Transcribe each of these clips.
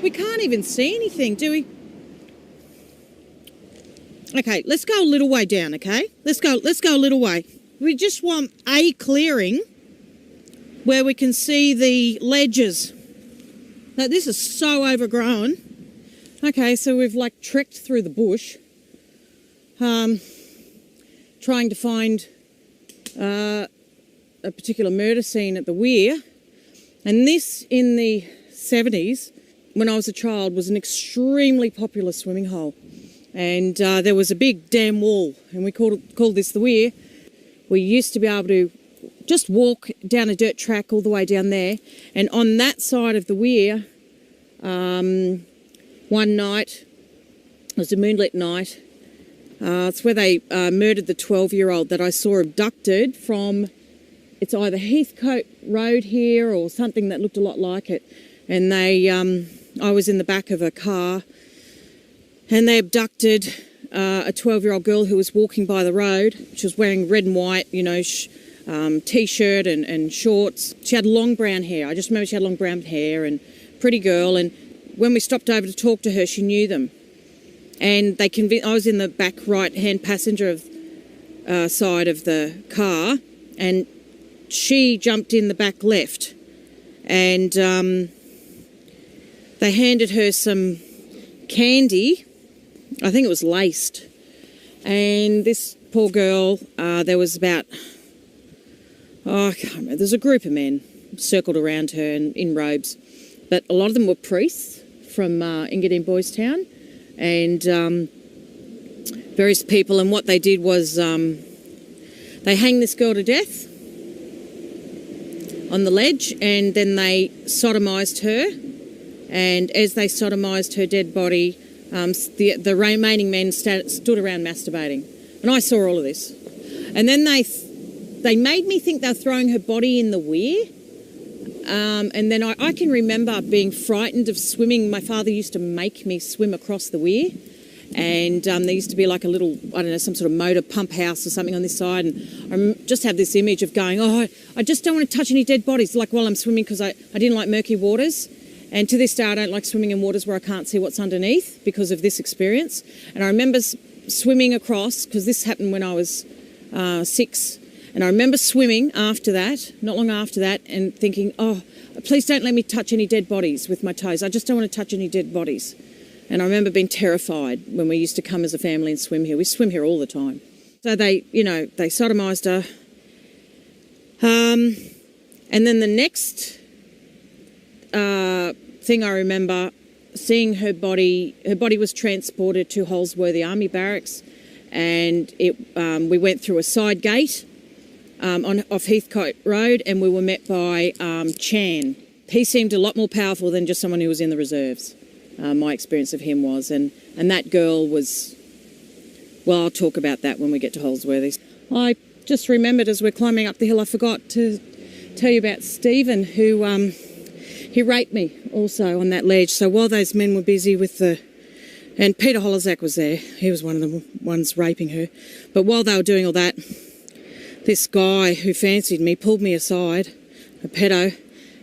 We can't even see anything, do we? Okay, let's go a little way down, okay? Let's go a little way. We just want a clearing where we can see the ledges. Now, this is so overgrown. Okay, so we've like trekked through the bush, trying to find a particular murder scene at the weir. And this, in the 70s, when I was a child, was an extremely popular swimming hole. And there was a big dam wall, and we called this the weir. We used to be able to just walk down a dirt track all the way down there. And on that side of the weir, one night, it was a moonlit night, it's where they murdered the 12-year-old that I saw abducted from, it's either Heathcote Road here or something that looked a lot like it. And I was in the back of a car, and they abducted a 12-year-old girl who was walking by the road. She was wearing red and white, T-shirt and shorts. She had long brown hair. I just remember she had long brown hair, and pretty girl. And when we stopped over to talk to her, she knew them. And I was in the back right-hand passenger side of the car, and she jumped in the back left. And they handed her some candy. I think it was laced. And this poor girl, there was about, I can't remember, there's a group of men circled around her in robes. But a lot of them were priests from Engadine Boys Town, and various people. And what they did was they hanged this girl to death on the ledge, and then they sodomised her. And as they sodomised her dead body, the remaining men stood around masturbating. And I saw all of this. And then they made me think they were throwing her body in the weir. And then I can remember being frightened of swimming. My father used to make me swim across the weir. And there used to be like a little, some sort of motor pump house or something on this side. And I just have this image of going, I just don't want to touch any dead bodies, like while I'm swimming, because I didn't like murky waters. And to this day, I don't like swimming in waters where I can't see what's underneath because of this experience. And I remember swimming across, because this happened when I was 6. And I remember swimming after that, not long after that, and thinking, please don't let me touch any dead bodies with my toes. I just don't want to touch any dead bodies. And I remember being terrified when we used to come as a family and swim here. We swim here all the time. So they sodomised her. And then the next thing I remember, seeing her body was transported to Holsworthy Army Barracks, and we went through a side gate off Heathcote Road, and we were met by Chan. He seemed a lot more powerful than just someone who was in the reserves. My experience of him was, and that girl was, well, I'll talk about that when we get to Holsworthy. I just remembered as we're climbing up the hill, I forgot to tell you about Stephen, who he raped me also on that ledge. So while those men were busy with and Peter Holozak was there, he was one of the ones raping her. But while they were doing all that, this guy who fancied me pulled me aside, a pedo,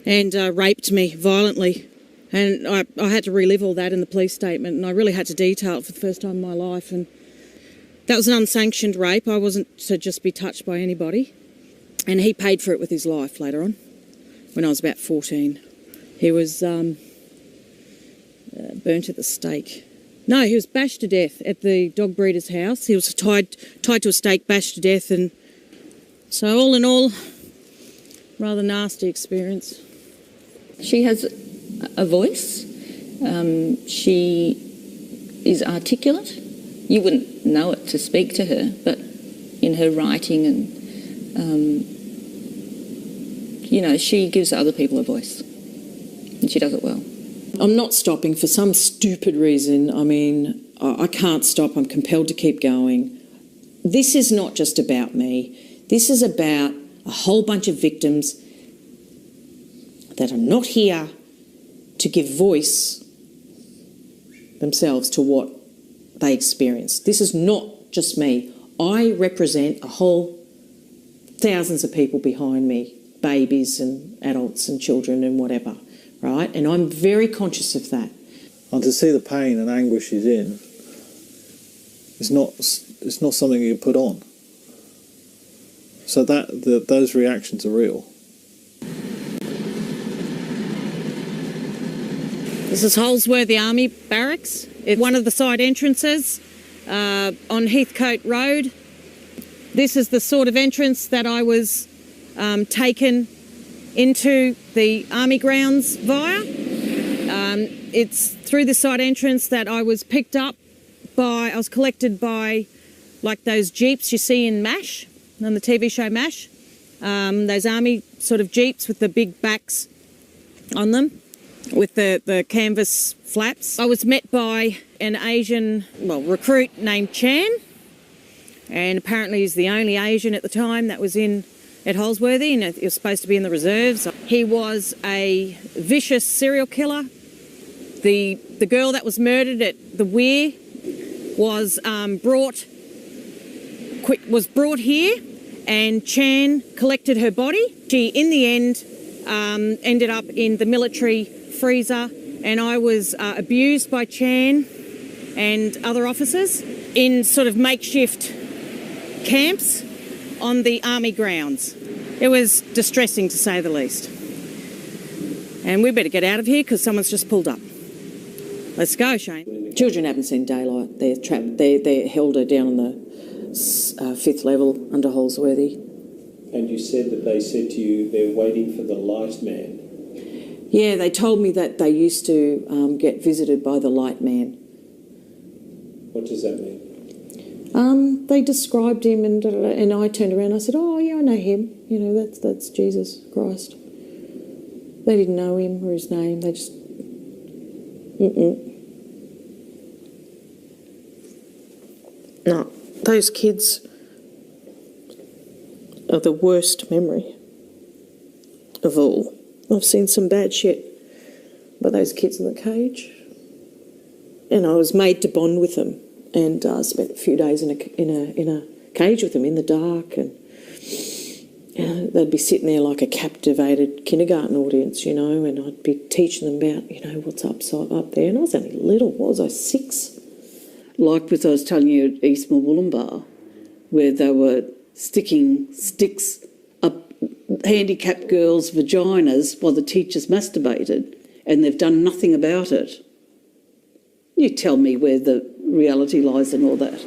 and raped me violently. And I had to relive all that in the police statement, and I really had to detail it for the first time in my life. And that was an unsanctioned rape. I wasn't to just be touched by anybody. And he paid for it with his life later on, when I was about 14. He was burnt at the stake. No, he was bashed to death at the dog breeder's house. He was tied to a stake, bashed to death. And so all in all, rather nasty experience. She has a voice. She is articulate. You wouldn't know it to speak to her, but in her writing and, she gives other people a voice. And she does it well. I'm not stopping for some stupid reason. I mean, I can't stop. I'm compelled to keep going. This is not just about me. This is about a whole bunch of victims that are not here to give voice themselves to what they experienced. This is not just me. I represent a whole thousands of people behind me, babies and adults and children and whatever, right? And I'm very conscious of that. And to see the pain and anguish she's in, it's not something you put on. So those reactions are real. This is Holsworthy Army Barracks. It's one of the side entrances on Heathcote Road. This is the sort of entrance that I was taken into the Army grounds via. It's through the side entrance that I was picked up by, I was collected by like those jeeps you see in MASH, on the TV show MASH. Those army sort of jeeps with the big backs on them, with the canvas flaps. I was met by an Asian, recruit named Chan, and apparently he's the only Asian at the time that was at Holsworthy, and he was supposed to be in the reserves. He was a vicious serial killer. The girl that was murdered at the Weir was brought here, and Chan collected her body. She, in the end, ended up in the military freezer, and I was abused by Chan and other officers in sort of makeshift camps on the army grounds. It was distressing, to say the least. And we better get out of here because someone's just pulled up. Let's go, Shane. Children haven't seen daylight. They're trapped. They're held down on the fifth level under Holsworthy. And you said that they said to you they're waiting for the light man. Yeah, they told me that they used to get visited by the light man. What does that mean? They described him, and I turned around and I said, "Oh, yeah, I know him. You know, that's Jesus Christ." They didn't know him or his name. They just... No, those kids are the worst memory of all. I've seen some bad shit by those kids in the cage, and I was made to bond with them, and spent a few days in a cage with them in the dark, and they'd be sitting there like a captivated kindergarten audience, you know, and I'd be teaching them about, you know, what's up there, and I was only little. What was I, 6? Like what I was telling you at East Murwillumbah, where they were sticking sticks up handicapped girls' vaginas while the teachers masturbated, and they've done nothing about it. You tell me where the reality lies in all that.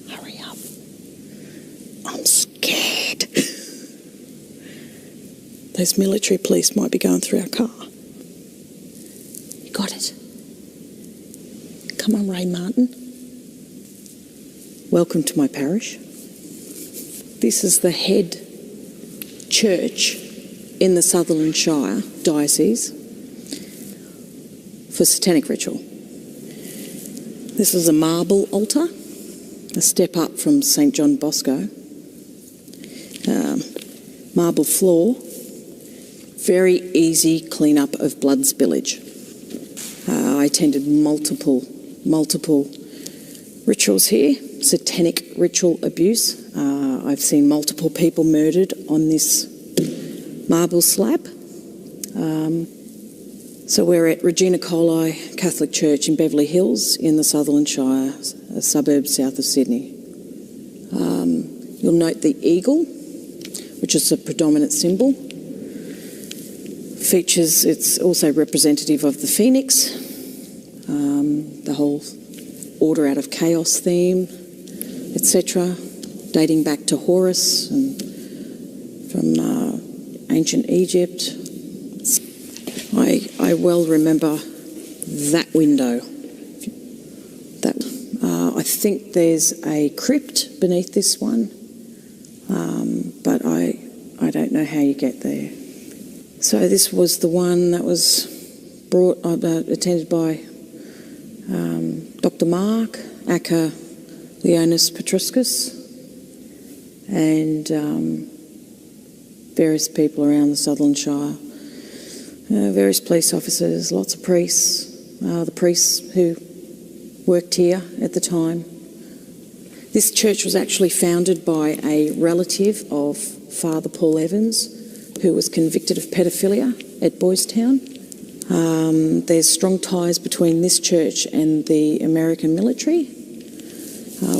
Hurry up. I'm scared. Those military police might be going through our car. You got it. Come on, Ray Martin. Welcome to my parish. This is the head church in the Sutherland Shire Diocese for satanic ritual. This is a marble altar, a step up from St John Bosco. Marble floor, very easy clean-up of blood spillage. I attended multiple rituals here, satanic ritual abuse. I've seen multiple people murdered on this marble slab. So we're at Regina Coli Catholic Church in Beverly Hills in the Sutherland Shire, a suburb south of Sydney. You'll note the eagle, which is a predominant symbol. Features, it's also representative of the phoenix, the whole order out of chaos theme, etc., dating back to Horus and from ancient Egypt. I well remember that window. I think there's a crypt beneath this one, but I don't know how you get there. So this was the one that was attended by Dr. Mark, aka Leonis Petriscus, and various people around the Sutherland Shire, various police officers, lots of priests, the priests who worked here at the time. This church was actually founded by a relative of Father Paul Evans, who was convicted of pedophilia at Boys Town. There's strong ties between this church and the American military,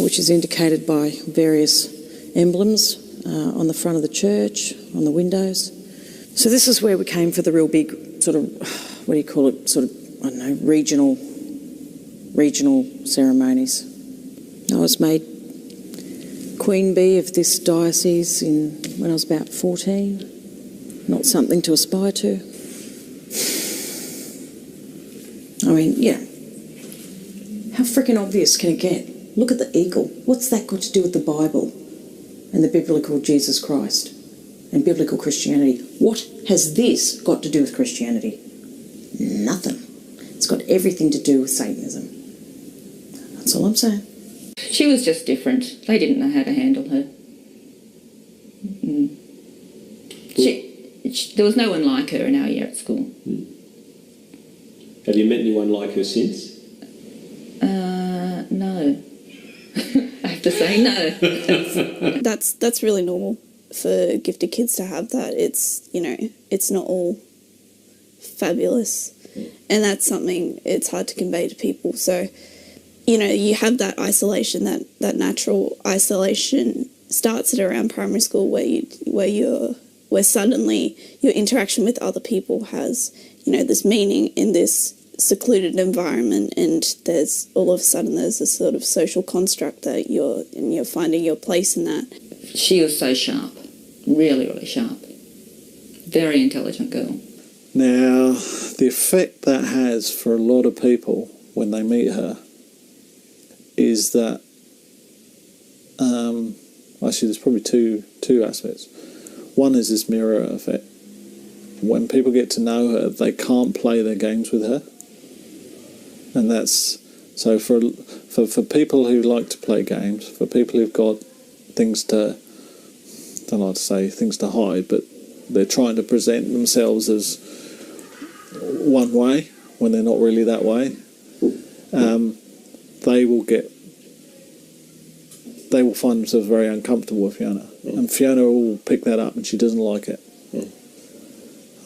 which is indicated by various emblems on the front of the church, on the windows. So this is where we came for the real big sort of, what do you call it, sort of, I don't know, regional ceremonies. I was made Queen Bee of this diocese when I was about 14. Not something to aspire to. I mean, yeah. How freaking obvious can it get? Look at the eagle. What's that got to do with the Bible and the biblical Jesus Christ and biblical Christianity? What has this got to do with Christianity? Nothing. It's got everything to do with Satanism. That's all I'm saying. She was just different. They didn't know how to handle her. There was no one like her in our year at school. Have you met anyone like her since? No. I have to say no. That's really normal for gifted kids to have that. It's, you know, it's not all fabulous. And that's something it's hard to convey to people. So, you know, you have that isolation, that natural isolation starts at around primary school where suddenly your interaction with other people has, you know, this meaning in this secluded environment, and there's all of a sudden there's a sort of social construct that you're finding your place in that. She was so sharp, really, really sharp. Very intelligent girl. Now, the effect that has for a lot of people when they meet her is that, actually there's probably two aspects. One is this mirror effect. When people get to know her, they can't play their games with her. And that's, so for people who like to play games, for people who've got things to, I don't like to say things to hide, but they're trying to present themselves as one way when they're not really that way, they will find themselves very uncomfortable with Fiona. And Fiona will pick that up, and she doesn't like it.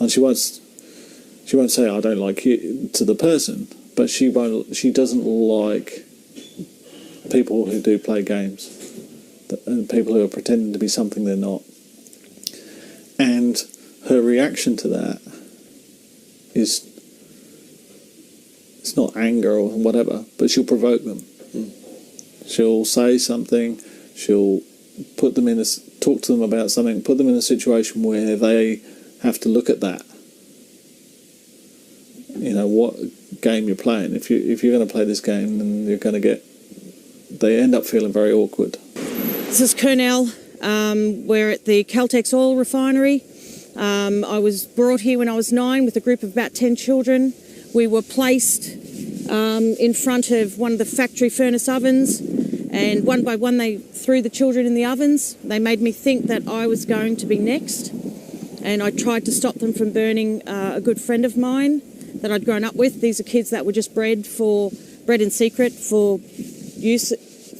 And she won't say, I don't like you to the person, but she doesn't like people who do play games, and people who are pretending to be something they're not. And her reaction to that is, it's not anger or whatever, but she'll provoke them. She'll say something, she'll talk to them about something, put them in a situation where they have to look at that. You know, what game you're playing. If you're going to play this game, then they end up feeling very awkward. This is Kernell. We're at the Caltex oil refinery. I was brought here when I was 9 with a group of about 10 children. We were placed in front of one of the factory furnace ovens, and one by one they threw the children in the ovens. They made me think that I was going to be next, and I tried to stop them from burning a good friend of mine that I'd grown up with. These are kids that were just bred in secret for use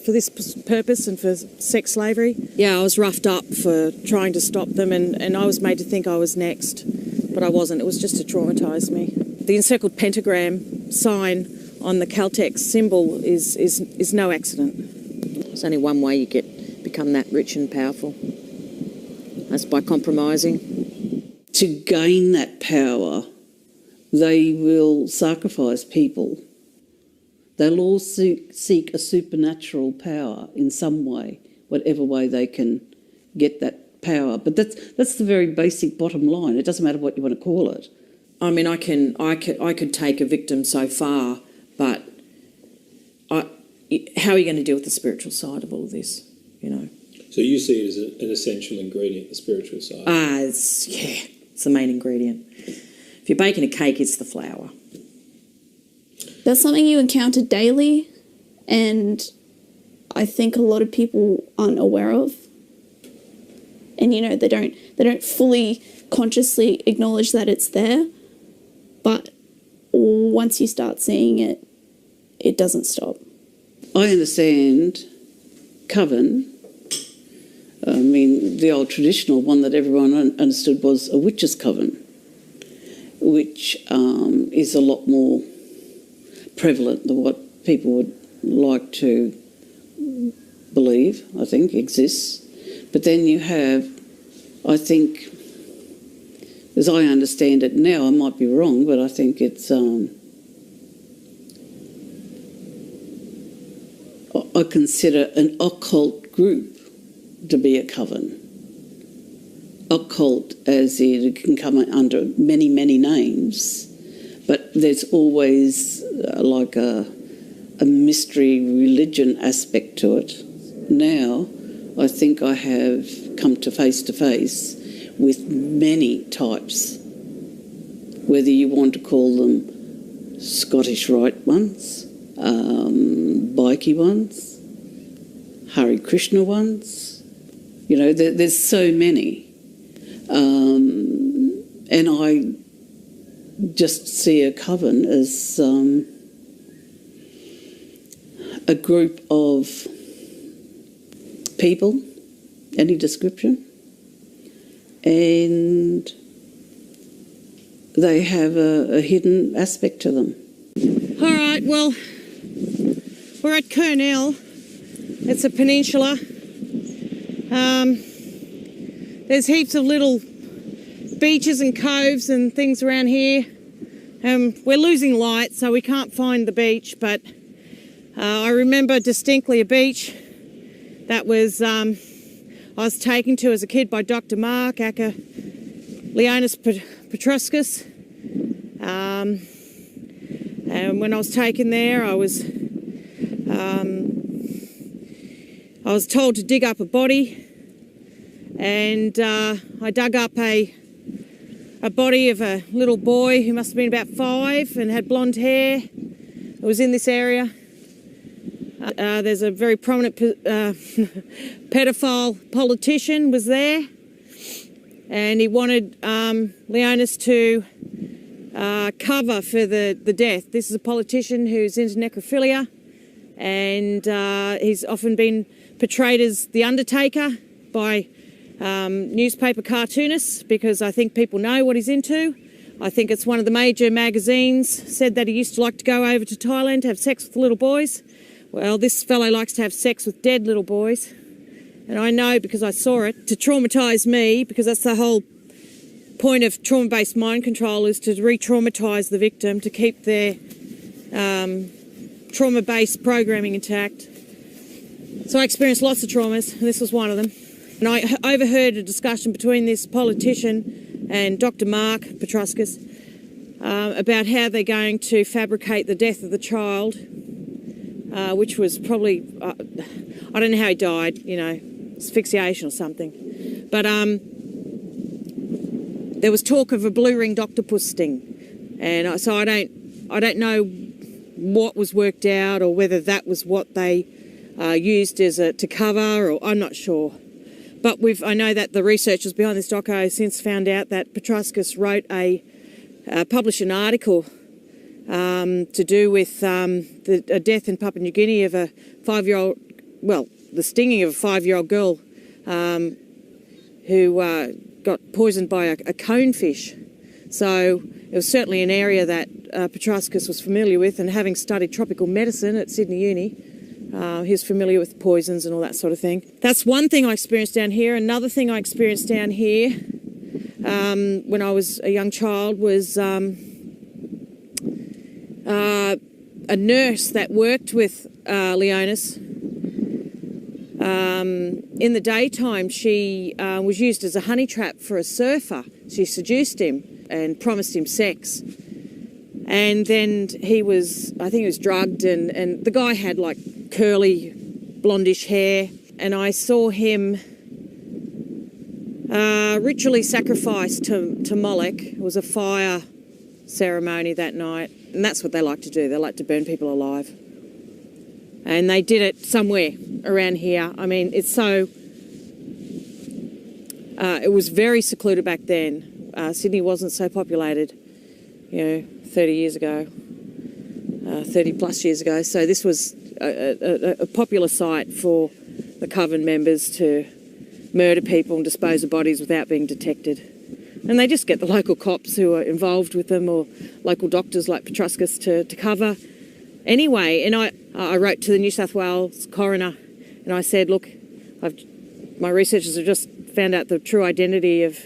for this purpose and for sex slavery. Yeah, I was roughed up for trying to stop them, and I was made to think I was next, but I wasn't. It was just to traumatise me. The encircled pentagram sign on the Caltex symbol is no accident. There's only one way you become that rich and powerful. That's by compromising. To gain that power, they will sacrifice people. They'll all seek a supernatural power in some way, whatever way they can get that power. But that's the very basic bottom line. It doesn't matter what you want to call it. I mean, I could take a victim so far, but how are you going to deal with the spiritual side of all of this? You know. So you see it as an essential ingredient, the spiritual side. It's the main ingredient. If you're baking a cake, it's the flour. That's something you encounter daily, and I think a lot of people aren't aware of. And you know, they don't fully consciously acknowledge that it's there, but once you start seeing it, it doesn't stop. I understand coven, I mean, the old traditional one that everyone understood was a witch's coven, which is a lot more prevalent than what people would like to believe, I think, exists. But then you have, I think, as I understand it now, I might be wrong, but I think it's, I consider an occult group to be a coven. Occult as it can come under many, many names, but there's always like a mystery religion aspect to it. Now, I think I have come to face with many types, whether you want to call them Scottish Rite ones, bikey ones, Hare Krishna ones. You know, there's so many. And I just see a coven as a group of people, any description, and they have a hidden aspect to them. All right, well, we're at Kurnell. It's a peninsula. There's heaps of little beaches and coves and things around here. We're losing light, so we can't find the beach, but I remember distinctly a beach that was I was taken to as a kid by Dr. Mark Aka Leonis Petruscus. And when I was taken there, I was told to dig up a body, and I dug up a body of a little boy who must have been about 5 and had blonde hair. It was in this area. There's a very prominent pedophile politician was there, and he wanted Leonis to cover for the death. This is a politician who's into necrophilia, and he's often been portrayed as the Undertaker by newspaper cartoonists, because I think people know what he's into. I think it's one of the major magazines said that he used to like to go over to Thailand to have sex with little boys. Well, this fellow likes to have sex with dead little boys. And I know, because I saw it, to traumatise me, because that's the whole point of trauma-based mind control, is to re-traumatise the victim, to keep their trauma-based programming intact. So I experienced lots of traumas, and this was one of them. And I overheard a discussion between this politician and Dr. Mark Petruscus about how they're going to fabricate the death of the child, which was probably, I don't know how he died, you know, asphyxiation or something. But there was talk of a blue ringed octopus sting, and so I don't know what was worked out, or whether that was what they used as to cover, or I'm not sure. But I know that the researchers behind this doco since found out that Petruscus published an article to do with a death in Papua New Guinea of a 5-year-old, well, the stinging of a 5-year-old girl who got poisoned by a conefish. So it was certainly an area that Petruscus was familiar with, and having studied tropical medicine at Sydney Uni, he was familiar with poisons and all that sort of thing. That's one thing I experienced down here. Another thing I experienced down here when I was a young child was a nurse that worked with Leonis. In the daytime, she was used as a honey trap for a surfer. She seduced him and promised him sex. And then I think he was drugged, and the guy had like curly, blondish hair. And I saw him ritually sacrificed to Moloch. It was a fire ceremony that night. And that's what they like to do. They like to burn people alive. And they did it somewhere around here. I mean, it's so... it was very secluded back then. Sydney wasn't so populated, 30 years ago, 30 plus years ago. So this was a popular site for the coven members to murder people and dispose of bodies without being detected. And they just get the local cops who are involved with them, or local doctors like Petruscus to cover. Anyway, and I wrote to the New South Wales coroner and I said, look, my researchers have just found out the true identity of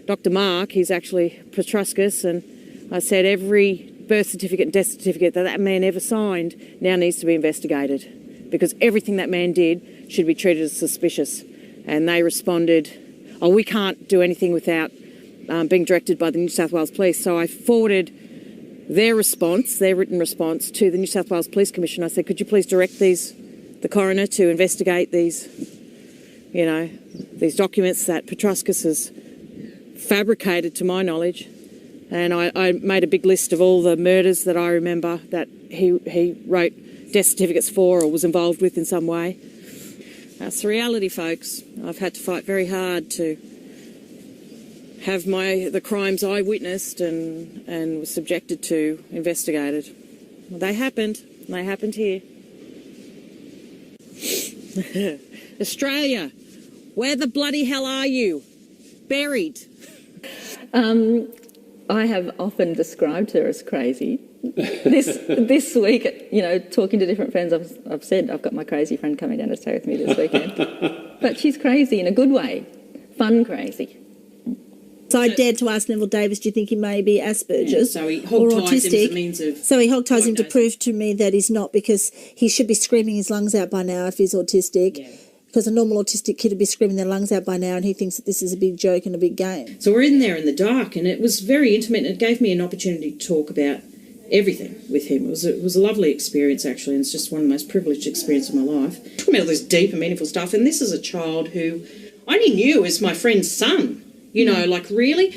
Dr. Mark. He's actually Petruscus, and I said every birth certificate and death certificate that man ever signed now needs to be investigated, because everything that man did should be treated as suspicious. And they responded, oh, we can't do anything without being directed by the New South Wales Police. So I forwarded their response, their written response, to the New South Wales Police Commission. I said, could you please direct the coroner to investigate these documents that Petruscus has fabricated, to my knowledge. And I made a big list of all the murders that I remember that he wrote death certificates for or was involved with in some way. That's the reality, folks. I've had to fight very hard to have the crimes I witnessed and was subjected to investigated. Well, they happened. And they happened here. Australia, where the bloody hell are you? Buried. I have often described her as crazy. This week, talking to different friends, I've said I've got my crazy friend coming down to stay with me this weekend. But she's crazy in a good way, fun crazy. So I dared to ask Neville Davis, do you think he may be Asperger's so he or hogties him as autistic? a means of So he hogties him to diagnosing. prove to me that he's not, because he should be screaming his lungs out by now if he's autistic. Yeah. Because a normal autistic kid would be screaming their lungs out by now, and he thinks that this is a big joke and a big game. So we're in there in the dark, and it was very intimate, and it gave me an opportunity to talk about everything with him. It was a lovely experience, actually, and it's just one of the most privileged experiences of my life. Talking about all this deep and meaningful stuff, and this is a child who I only knew as my friend's son. Like, really?